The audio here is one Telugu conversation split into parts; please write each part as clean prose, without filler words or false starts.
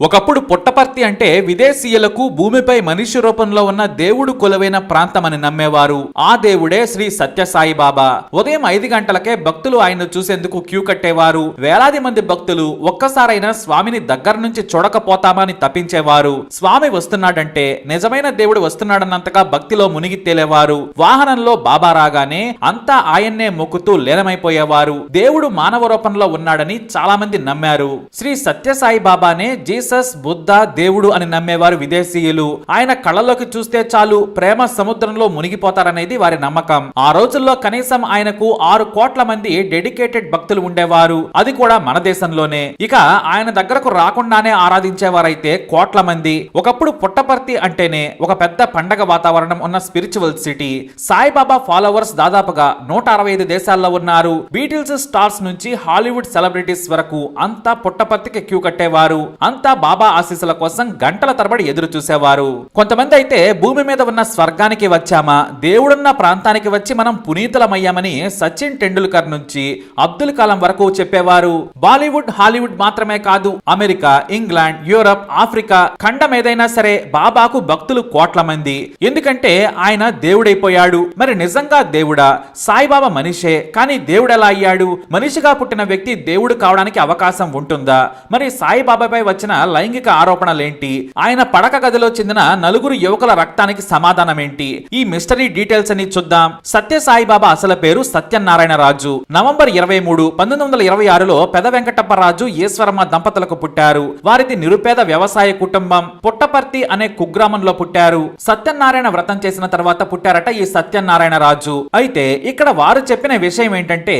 ఒకప్పుడు పుట్టపర్తి అంటే విదేశీయులకు భూమిపై మనిషి రూపంలో ఉన్న దేవుడు కొలువైన ప్రాంతమని నమ్మేవారు. ఆ దేవుడే శ్రీ సత్యసాయి బాబా. ఉదయం 5 గంటలకే భక్తులు ఆయన్ను చూసేందుకు క్యూ కట్టేవారు. వేలాది మంది భక్తులు ఒక్కసారైనా స్వామిని దగ్గర నుంచి చూడకపోతామని తప్పించేవారు. స్వామి వస్తున్నాడంటే నిజమైన దేవుడు వస్తున్నాడన్నంతగా భక్తిలో మునిగి తేలేవారు. వాహనంలో బాబా రాగానే అంతా ఆయన్నే మొక్కుతూ లీనమైపోయేవారు. దేవుడు మానవ రూపంలో ఉన్నాడని చాలా మంది నమ్మారు. శ్రీ సత్యసాయి బాబానే జీసస్, బుద్ధ, దేవుడు అని నమ్మేవారు విదేశీయులు. ఆయన కళ్ళలోకి చూస్తే చాలు ప్రేమ సముద్రంలో మునిగిపోతారనేది వారి నమ్మకం. ఆ రోజుల్లో కనీసం ఆయనకు 6 కోట్ల మంది డెడికేటెడ్ భక్తులు ఉండేవారు. అది కూడా మన దేశంలోనే. ఇక ఆయన దగ్గరకు రాకుండానే ఆరాధించేవారైతే కోట్ల మంది. ఒకప్పుడు పుట్టపర్తి అంటేనే ఒక పెద్ద పండగ వాతావరణం ఉన్న స్పిరిచువల్ సిటీ. సాయిబాబా ఫాలోవర్స్ దాదాపుగా 165 దేశాల్లో ఉన్నారు. బీటిల్స్ స్టార్స్ నుంచి హాలీవుడ్ సెలబ్రిటీస్ వరకు అంతా పుట్టపర్తికి క్యూ కట్టేవారు. అంతా బాబా ఆశీస్సుల కోసం గంటల తరబడి ఎదురు చూసేవారు. కొంతమంది అయితే భూమి మీద ఉన్న స్వర్గానికి వచ్చామా, దేవుడున్న ప్రాంతానికి వచ్చి మనం పునీతులమయ్యామని సచిన్ టెండూల్కర్ నుంచి అబ్దుల్ కలాం వరకు చెప్పేవారు. బాలీవుడ్, హాలీవుడ్ మాత్రమే కాదు, అమెరికా, ఇంగ్లాండ్, యూరప్, ఆఫ్రికా ఖండం ఏదైనా సరే బాబాకు భక్తులు కోట్ల మంది. ఎందుకంటే ఆయన దేవుడైపోయాడు. మరి నిజంగా దేవుడా? సాయిబాబా మనిషే, కానీ దేవుడు ఎలా అయ్యాడు? మనిషిగా పుట్టిన వ్యక్తి దేవుడు కావడానికి అవకాశం ఉంటుందా? మరి సాయిబాబాపై వచ్చిన లైంగిక ఆరోపణలేంటి? ఆయన పడక గదిలో చెందిన 4 యువకుల రక్తానికి సమాధానమేంటి? ఈ మిస్టరీ డీటెయిల్స్ అని చూద్దాం. సత్యసాయిబాబా అసలు పేరు సత్యనారాయణ రాజు. నవంబర్ 23, 1926లో పెద వెంకటప్పరాజు, ఈశ్వరమ్మ దంపతులకు పుట్టారు. వారిది నిరుపేద వ్యవసాయ కుటుంబం. పుట్టపర్తి అనే కుగ్రామంలో పుట్టారు. సత్యనారాయణ వ్రతం చేసిన తర్వాత పుట్టారట ఈ సత్యనారాయణ రాజు. అయితే ఇక్కడ వారు చెప్పిన విషయం ఏంటంటే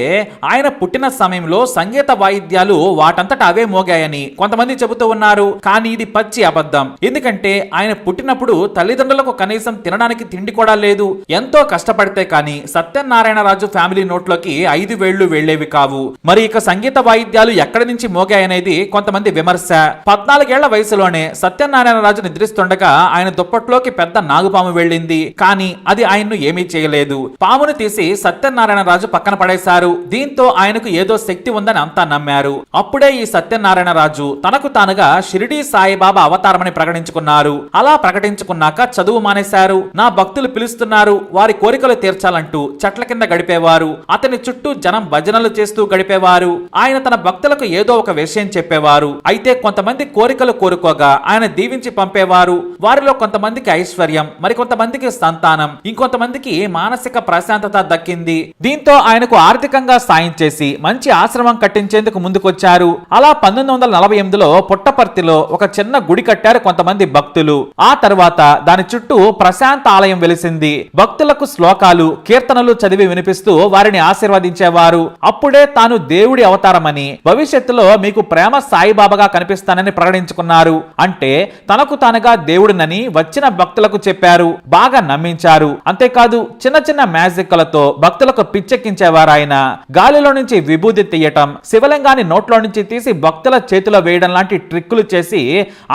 ఆయన పుట్టిన సమయంలో సంగీత వాయిద్యాలు వాటంతట అవే మోగాయని కొంతమంది చెబుతూ ఉన్నారు. కానీ ఇది పచ్చి అబద్ధం. ఎందుకంటే ఆయన పుట్టినప్పుడు తల్లిదండ్రులకు కనీసం తినడానికి తిండి కూడా లేదు. ఎంతో కష్టపడితే కానీ సత్యనారాయణ రాజు ఫ్యామిలీ నోట్లోకి 5 వేళ్లు వెళ్లేవి కావు. మరి ఇక సంగీత వాయిద్యాలు ఎక్కడి నుంచి మోగాయనేది కొంతమంది విమర్శ. 14 ఏళ్ల వయసులోనే సత్యనారాయణ రాజు నిద్రిస్తుండగా ఆయన దుప్పట్లోకి పెద్ద నాగుపాము వెళ్ళింది. కానీ అది ఆయన్ను ఏమీ చేయలేదు. పామును తీసి సత్యనారాయణ రాజు పక్కన పడేశారు. దీంతో ఆయనకు ఏదో శక్తి ఉందని అంతా నమ్మారు. అప్పుడే ఈ సత్యనారాయణ రాజు తనకు తానుగా షిరిడి సాయిబాబా అవతారమని ప్రకటించుకున్నారు. అలా ప్రకటించుకున్నాక చదువు మానేశారు. నా భక్తులు పిలుస్తున్నారు, వారి కోరికలు తీర్చాలంటూ చెట్ల కింద గడిపేవారు. అతని చుట్టూ జనం భజనలు చేస్తూ గడిపేవారు. ఆయన తన భక్తులకు ఏదో ఒక విషయం చెప్పేవారు. అయితే కొంతమంది కోరికలు కోరుకోగా ఆయన దీవించి పంపేవారు. వారిలో కొంతమందికి ఐశ్వర్యం, మరికొంతమందికి సంతానం, ఇంకొంతమందికి మానసిక ప్రశాంతత దక్కింది. దీంతో ఆయనకు ఆర్థికంగా సాయం చేసి మంచి ఆశ్రమం కట్టించేందుకు ముందుకొచ్చారు. అలా 1948లో పుట్టపర్తిలో ఒక చిన్న గుడి కట్టారు కొంతమంది భక్తులు. ఆ తర్వాత దాని చుట్టూ ప్రశాంత ఆలయం వెలిసింది. భక్తులకు శ్లోకాలు, కీర్తనలు చదివి వినిపిస్తూ వారిని ఆశీర్వదించేవారు. అప్పుడే తాను దేవుడి అవతారమని, భవిష్యత్తులో మీకు ప్రేమ సాయిబాబాగా కనిపిస్తానని ప్రకటించుకున్నారు. అంటే తనకు తానుగా దేవుడినని వచ్చిన భక్తులకు చెప్పారు. బాగా నమ్మించారు. అంతేకాదు చిన్న చిన్న మ్యాజిక్లతో భక్తులకు పిచ్చెక్కించేవారు ఆయన. గాలిలో నుంచి విభూది తీయటం, శివలింగాన్ని నోట్లో నుంచి తీసి భక్తుల చేతిలో వేయడం లాంటి ట్రిక్కులు చేసి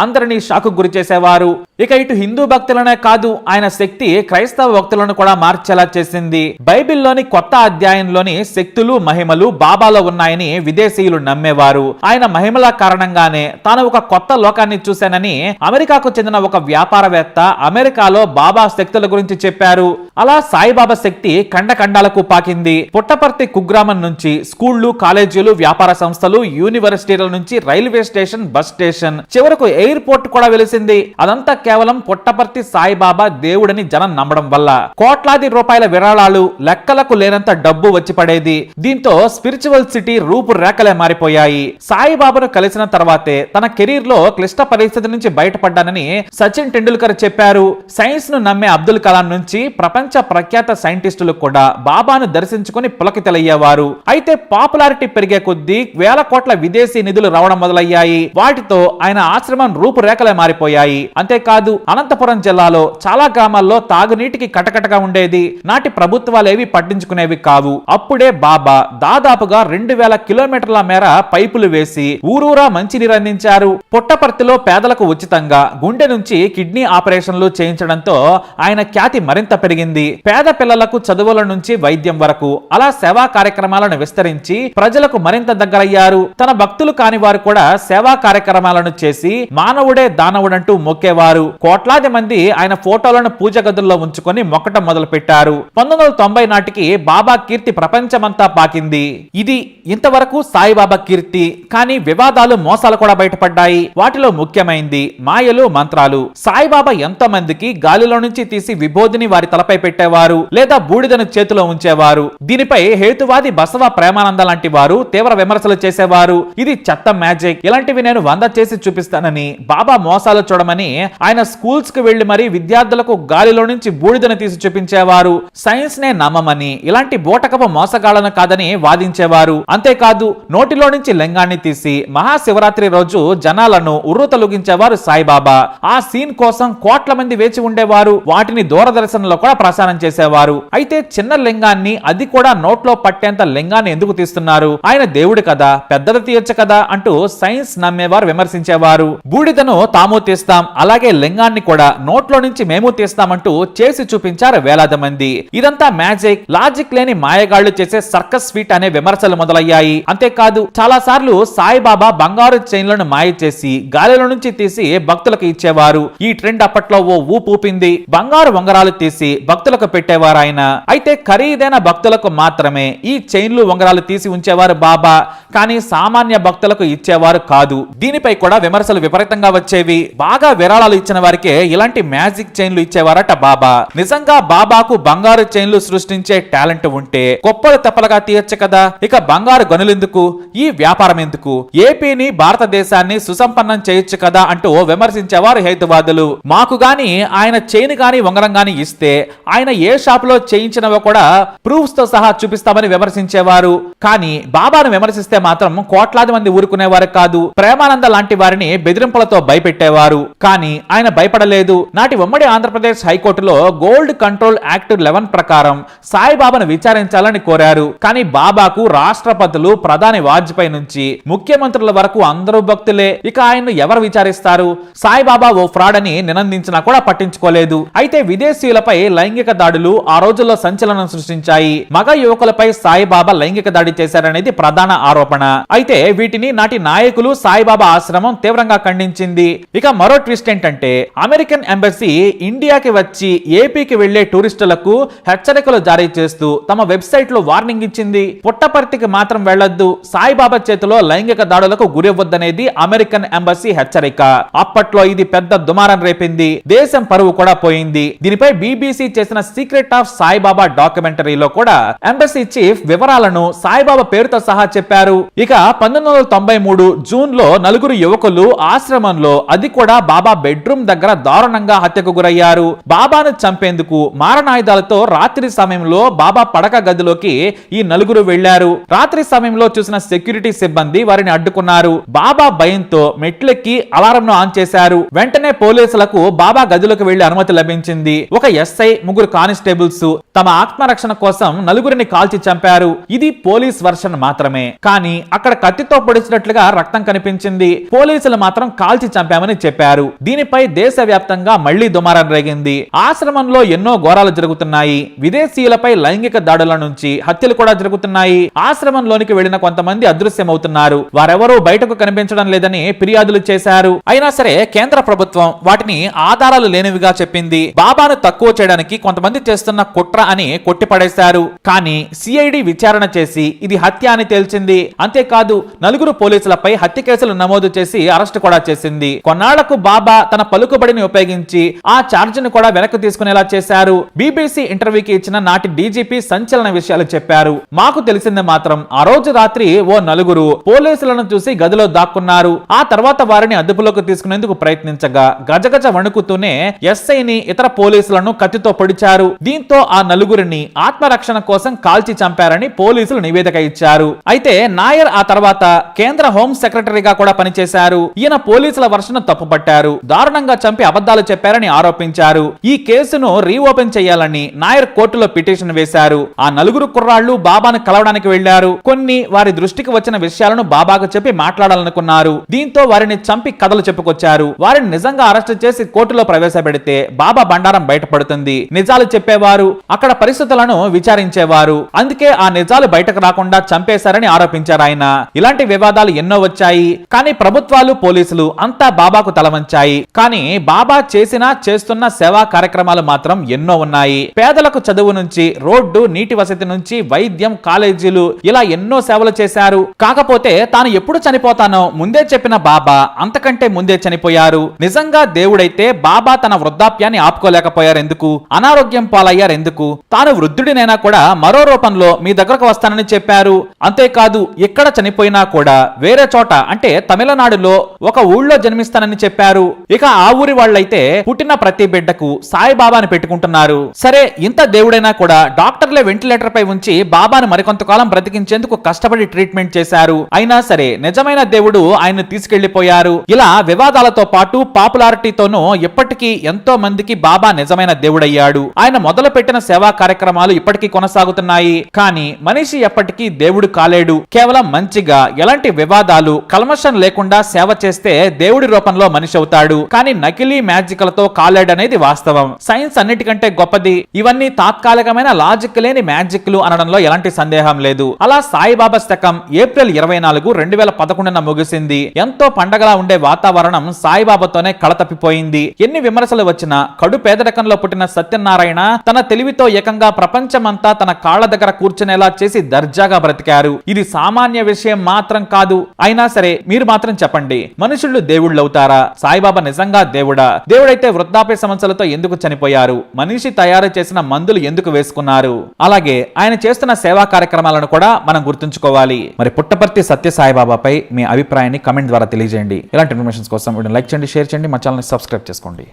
అందరినీ షాకు గురి చేసేవారు. ఇక ఇటు హిందూ భక్తులనే కాదు, ఆయన శక్తి క్రైస్తవ భక్తులను కూడా మార్చేలా చేసింది. బైబిల్లోని కొత్త అధ్యాయంలోని శక్తులు, మహిమలు బాబాలో ఉన్నాయని విదేశీయులు నమ్మేవారు. ఆయన మహిమల కారణంగానే తాను ఒక కొత్త లోకాన్ని చూశానని అమెరికాకు చెందిన ఒక వ్యాపారవేత్త అమెరికాలో బాబా శక్తుల గురించి చెప్పారు. అలా సాయిబాబా శక్తి ఖండఖండాలకు పాకింది. పుట్టపర్తి కుగ్రామం నుంచి స్కూళ్లు, కాలేజీలు, వ్యాపార సంస్థలు, యూనివర్సిటీల నుంచి రైల్వే స్టేషన్, బస్ స్టేషన్, చివరకు ఎయిర్పోర్ట్ కూడా వెలిసింది. అదంతా కేవలం పుట్టపర్తి సాయిబాబా దేవుడని జనం నమ్మడం వల్ల. కోట్లాది రూపాయల విరాళాలు, లెక్కలకు లేనంత డబ్బు వచ్చి పడేది. దీంతో స్పిరిచువల్ సిటీ రూపురేఖలే మారిపోయాయి. సాయిబాబాను కలిసిన తర్వాతే తన కెరీర్ లో క్లిష్ట పరిస్థితి నుంచి బయటపడ్డానని సచిన్ టెండూల్కర్ చెప్పారు. సైన్స్ ను నమ్మే అబ్దుల్ కలాం నుంచి ప్రపంచ ప్రఖ్యాత సైంటిస్టులు కూడా బాబాను దర్శించుకుని పులకితలయ్యేవారు. అయితే పాపులారిటీ పెరిగే కొద్దీ వేల కోట్ల విదేశీ నిధులు రావడం మొదలయ్యాయి. వాటితో ఆయన ఆశ్రమం రూపురేఖలే మారిపోయాయి. అంతేకాదు అంతేకాదు అనంతపురం జిల్లాలో చాలా గ్రామాల్లో తాగునీటికి కటకటగా ఉండేది. నాటి ప్రభుత్వాలేవి పట్టించుకునేవి కావు. అప్పుడే బాబా దాదాపుగా 2000 కిలోమీటర్ల మేర పైపులు వేసి ఊరూరా మంచినీరు అందించారు. పుట్టపర్తిలో పేదలకు ఉచితంగా గుండె నుంచి కిడ్నీ ఆపరేషన్లు చేయించడంతో ఆయన ఖ్యాతి మరింత పెరిగింది. పేద పిల్లలకు చదువుల నుంచి వైద్యం వరకు అలా సేవా కార్యక్రమాలను విస్తరించి ప్రజలకు మరింత దగ్గరయ్యారు. తన భక్తులు కాని వారు కూడా సేవా కార్యక్రమాలను చేసి మానవుడే దానవుడంటూ మొక్కేవారు. కోట్లాది మంది ఆయన ఫోటోలను పూజ గదుల్లో ఉంచుకొని మొక్కటం మొదలు పెట్టారు. 1990 నాటికి బాబా కీర్తి ప్రపంచమంతా పాకింది. ఇది ఇంతవరకు సాయిబాబా కీర్తి. కానీ వివాదాలు మోసాలు కూడా బయటపడ్డాయి. వాటిలో ముఖ్యమైంది మాయలు మంత్రాలు. సాయిబాబా ఎంతో మందికి గాలిలో నుంచి తీసి విభూతిని వారి తలపై పెట్టేవారు లేదా బూడిదను చేతిలో ఉంచేవారు. దీనిపై హేతువాది బసవ ప్రేమానంద లాంటి వారు తీవ్ర విమర్శలు చేసేవారు. ఇది చెత్త మ్యాజిక్, ఇలాంటివి నేను 100 చేసి చూపిస్తానని, బాబా మోసాలు చూడమని ఆయన స్కూల్స్ కు వెళ్లి మరీ విద్యార్థులకు గాలిలో నుంచి బూడిదను తీసి చూపించేవారు. సైన్స్ నే నమ్మమని, ఇలాంటి బోటకపు మోసగాళ్లను కాదని వాదించేవారు. అంతేకాదు నోటిలో నుంచి లింగాన్ని తీసి మహాశివరాత్రి రోజు జనాలను ఉర్రూతలూగించేవారు సాయిబాబా. ఆ సీన్ కోసం కోట్ల మంది వేచి ఉండేవారు. వాటిని దూరదర్శన్లో కూడా ప్రసారం చేసేవారు. అయితే చిన్న లింగాన్ని, అది కూడా నోట్లో పట్టేంత లింగాన్ని ఎందుకు తీస్తున్నారు? ఆయన దేవుడు కదా, పెద్దది తీయొచ్చు కదా అంటూ సైన్స్ నమ్మేవారు విమర్శించేవారు. బూడిదను తాము తీస్తాం, అలాగే లింగాన్ని కూడా నోట్లో నుంచి మేము తీస్తామంటూ చేసి చూపించారు వేలాది మంది. ఇదంతా మ్యాజిక్, లాజిక్ లేని మాయగాళ్లు చేసే సర్కస్ ఫీట్ అనే విమర్శలు మొదలయ్యాయి. అంతేకాదు చాలా సార్లు సాయిబాబా బంగారు చైన్లను మాయ చేసి గాలిలో నుంచి తీసి భక్తులకు ఇచ్చేవారు. ఈ ట్రెండ్ అప్పట్లో ఓ ఊపింది. బంగారు ఉంగరాలు తీసి భక్తులకు పెట్టేవారు ఆయన. అయితే ఖరీదైన భక్తులకు మాత్రమే ఈ చైన్లు ఉంగరాలు తీసి ఉంచేవారు బాబా, కానీ సామాన్య భక్తులకు ఇచ్చేవారు కాదు. దీనిపై కూడా విమర్శలు విపరీతంగా వచ్చేవి. బాగా విరాళాలు ఇచ్చిన వారికే ఇలాంటి మ్యాజిక్ చైన్లు ఇచ్చేవారట బాబా. నిజంగా బాబాకు బంగారు చైన్లు సృష్టించే టాలెంట్ ఉంటే గొప్పలు తెప్పలుగా తీయొచ్చు కదా. ఇక బంగారు గనులెందుకు, ఈ వ్యాపారం ఎందుకు, ఏపీని భారతదేశాన్ని సుసంపన్నం చేయొచ్చు కదా అంటూ విమర్శించేవారు హేతువాదులు. మాకు గాని ఆయన చైన్ గాని ఉంగరం గాని ఇస్తే ఆయన ఏ షాప్ లో చేయించినవో కూడా ప్రూఫ్స్ తో సహా చూపిస్తామని విమర్శించేవారు. కానీ బాబాను విమర్శిస్తే మాత్రం కోట్లాది మంది ఊరుకునేవారు కాదు. ప్రేమానంద లాంటి వారిని బెదిరింపులతో భయపెట్టేవారు. కానీ ఆయన భయపడలేదు. నాటి ఉమ్మడి ఆంధ్రప్రదేశ్ హైకోర్టులో గోల్డ్ కంట్రోల్ యాక్ట్ 11 ప్రకారం సాయిబాబాను విచారించాలని కోరారు. కానీ బాబాకు రాష్ట్రపతులు, ప్రధాని వాజ్పేయి నుంచి ముఖ్యమంత్రుల వరకు అందరూ భక్తులే. ఇక ఆయన్ను ఎవరు విచారిస్తారు? సాయిబాబా ఓ ఫ్రాడ్ అని నినందించినా కూడా పట్టించుకోలేదు. అయితే విదేశీయులపై లైంగిక దాడులు ఆ రోజుల్లో సంచలనం సృష్టించాయి. మగ యువకులపై సాయిబాబా లైంగిక దాడి చేశారనేది ప్రధాన ఆరోపణ. అయితే వీటిని నాటి నాయకులు, సాయిబాబా ఆశ్రమం తీవ్రంగా ఖండించింది. ఇక మరో ట్విస్ట్ ఏంటంటే అమెరికన్ ఎంబసీ ఇండియాకి వచ్చి ఏపీకి వెళ్లే టూరిస్టులకు హెచ్చరికలు జారీ చేస్తూ తమ వెబ్సైట్ లో వార్నింగ్ ఇచ్చింది. పుట్టపర్తికి మాత్రం వెళ్లొద్దు, సాయిబాబా చేతిలో లైంగిక దాడులకు గురివ్వద్దనేది అమెరికన్ ఎంబసీ హెచ్చరిక. అప్పట్లో ఇది పెద్ద దుమారం రేపింది. దేశం పరువు కూడా పోయింది. దీనిపై బీబీసీ చేసిన సీక్రెట్ ఆఫ్ సాయిబాబా డాక్యుమెంటరీలో కూడా ఎంబసీ చీఫ్ వివరాలను సాయిబాబా పేరుతో సహా చెప్పారు. ఇక 1993 జూన్ లో 4 యువకులు ఆశ్రమంలో, అది కూడా బాబా బెడ్రూమ్ దగ్గర దారుణంగా హత్యకు గురయ్యారు. బాబాను చంపేందుకు మారణాయుధాలతో రాత్రి సమయంలో బాబా పడక గదిలోకి ఈ 4 వెళ్లారు. రాత్రి సమయంలో చూసిన సెక్యూరిటీ సిబ్బంది వారిని అడ్డుకున్నారు. బాబా భయంతో మెట్లెక్కి అలారంను ఆన్ చేశారు. వెంటనే పోలీసులకు బాబా గదిలోకి వెళ్లి అనుమతి లభించింది. ఒక ఎస్ఐ, 3 కానిస్టేబుల్స్ తమ ఆత్మరక్షణ కోసం 4 కాల్చి చంపారు. ఇది పోలీస్ వర్షన్ మాత్రమే. కానీ అక్కడ కత్తితో పొడిచినట్లుగా రక్తం కనిపించింది. పోలీసులు మాత్రం కాల్చి చంపామని చెప్పారు. దీనిపై దేశవ్యాప్తంగా మళ్లీ దుమారం రేగింది. ఆశ్రమంలో ఎన్నో ఘోరాలు జరుగుతున్నాయి. విదేశీయులపై లైంగిక దాడుల నుంచి హత్యలు కూడా జరుగుతున్నాయి. ఆశ్రమంలోనికి వెళ్లిన కొంతమంది అదృశ్యమవుతున్నారు. వారెవరూ బయటకు కనిపించడం లేదని ఫిర్యాదులు చేశారు. అయినా సరే కేంద్ర ప్రభుత్వం వాటిని ఆధారాలు లేనివిగా చెప్పింది. బాబాను తక్కువ చేయడానికి కొంతమంది చేస్తున్న కుట్ర అని కొట్టిపడేశారు. కానీ సిఐడి విచారణ చేసి ఇది హత్య అని తేల్చింది. అంతేకాదు 4 పోలీసులపై హత్య కేసులు నమోదు చేసి అరెస్టు కూడా చేసింది. కొన్నాళ్లకు బాబా తన పలుకుబడిని ఉపయోగించి ఆ ఛార్జిని కూడా వెనక్కి తీసుకునేలా చేశారు. బీబీసీ ఇంటర్వ్యూకి ఇచ్చిన నాటి డీజీపీ సంచలన విషయాలు చెప్పారు. మాకు తెలిసింది మాత్రం ఆ రోజు రాత్రి ఓ 4 పోలీసులను చూసి గదిలో దాక్కున్నారు. ఆ తర్వాత వారిని అదుపులోకి తీసుకునేందుకు ప్రయత్నించగా గజగజ వణుకుతూనే ఎస్ఐని, ఇతర పోలీసులను కత్తితో పొడిచారు. దీంతో ఆ 4 ఆత్మరక్షణ కోసం కాల్చి చంపారని పోలీసులు నివేదిక ఇచ్చారు. అయితే నాయర్ ఆ తర్వాత కేంద్ర హోం సెక్రటరీగా కూడా పనిచేశారు. ఈయన పోలీసుల వర్షను తప్పుపట్టారు. దారుణంగా దారుణంగా చంపి అబద్ధాలు చెప్పారని ఆరోపించారు. ఈ కేసును రీఓపెన్ చేయాలని నాయర్ కోర్టులో పిటిషన్ వేశారు. ఆ నలుగురు కుర్రాళ్లు బాబాను కలవడానికి వెళ్లారు. కొన్ని వారి దృష్టికి వచ్చిన విషయాలను బాబాకు చెప్పి మాట్లాడాలనుకున్నారు. దీంతో వారిని చంపి కథలు చెప్పుకొచ్చారు. వారిని నిజంగా అరెస్ట్ చేసి కోర్టులో ప్రవేశపెడితే బాబా బండారం బయటపడుతుంది. నిజాలు చెప్పేవారు అక్కడ పరిస్థితులను విచారించేవారు. అందుకే ఆ నిజాలు బయటకు రాకుండా చంపేశారని ఆరోపించారు ఆయన. ఇలాంటి వివాదాలు ఎన్నో వచ్చాయి. కానీ ప్రభుత్వాలు, పోలీసులు అంతా బాబాకు తలవంచాయి. కానీ బాబా చేస్తున్న సేవా కార్యక్రమాలు మాత్రం ఎన్నో ఉన్నాయి. పేదలకు చదువు నుంచి రోడ్డు, నీటి వసతి నుంచి వైద్యం, కాలేజీలు ఇలా ఎన్నో సేవలు చేశారు. కాకపోతే తాను ఎప్పుడు చనిపోతానో ముందే చెప్పిన బాబా అంతకంటే ముందే చనిపోయారు. నిజంగా దేవుడైతే బాబా తన వృద్ధాప్యాన్ని ఆపుకోలేకపోయారు ఎందుకు? అనారోగ్యం పాలయ్యారు ఎందుకు? తాను వృద్ధుడినైనా కూడా మరో రూపంలో మీ దగ్గరకు వస్తానని చెప్పారు. అంతేకాదు ఎక్కడ చనిపోయినా కూడా వేరే చోట అంటే తమిళనాడులో ఒక ఊళ్ళో జన్మిస్తానని చెప్పారు. ఇక ఆ ఊరి వాళ్ళైతే పుట్టిన ప్రతి బిడ్డకు సాయిబాబాని పెట్టుకుంటున్నారు. సరే, ఇంత దేవుడైనా కూడా డాక్టర్లే వెంటిలేటర్ పై ఉంచి బాబాను మరికొంతకాలం బ్రతికించేందుకు కష్టపడి ట్రీట్మెంట్ చేశారు. అయినా సరే నిజమైన దేవుడు ఆయన్ను తీసుకెళ్లిపోయారు. ఇలా వివాదాలతో పాటు పాపులారిటీతోనూ ఇప్పటికీ ఎంతో మందికి బాబా నిజమైన దేవుడయ్యాడు. ఆయన మొదలు పెట్టిన సేవా కార్యక్రమాలు ఇప్పటికీ కొనసాగుతున్నాయి. కానీ మనిషి ఎప్పటికీ దేవుడు కాలేడు. కేవలం మంచిగా ఎలాంటి వివాదాలు, కల్మషం లేకుండా సేవ చేస్తే దేవుడి రూపంలో మనిషి అవుతాడు. కానీ నకిలీ మ్యాజిక్లతో కాలేడనేది వాస్తవం. సైన్స్ అన్నిటికంటే గొప్పది. ఇవన్నీ తాత్కాలికమైన లాజిక్ లేని మ్యాజిక్లు అనడంలో ఎలాంటి సందేహం లేదు. అలా సాయిబాబా శకం ఏప్రిల్ 24, 2011 ముగిసింది. ఎంతో పండగలా ఉండే వాతావరణం సాయిబాబాతోనే కళతప్పిపోయింది. ఎన్ని విమర్శలు వచ్చినా కడు పేదరికంలో పుట్టిన సత్యనారాయణ తన తెలివితో ఏకంగా ప్రపంచమంతా తన కాళ్ల దగ్గర కూర్చునేలా చేసి దర్జాగా బ్రతికారు. ఇది సామాన్య విషయం మాత్రం కాదు. అయినా సరే మీరు మాత్రం చెప్పండి, మనుషులు దేవుళ్ళు అవుతారా? సాయిబాబా నిజంగా దేవుడా? దేవుడైతే వృద్ధాప్య సమస్యలతో ఎందుకు చనిపోయారు? మనిషి తయారు చేసిన మందులు ఎందుకు వేసుకున్నారు? అలాగే ఆయన చేస్తున్న సేవా కార్యక్రమాలను కూడా మనం గుర్తుంచుకోవాలి. మరి పుట్టపర్తి సత్య సాయిబాబాపై మీ అభిప్రాయాన్ని కమెంట్ ద్వారా తెలియజేయండి. ఇలాంటి ఇన్ఫర్మేషన్ కోసం వీడియోని లైక్ చేయండి, షేర్ చేయండి, మా ఛానల్ని సబ్స్క్రైబ్ చేసుకోండి.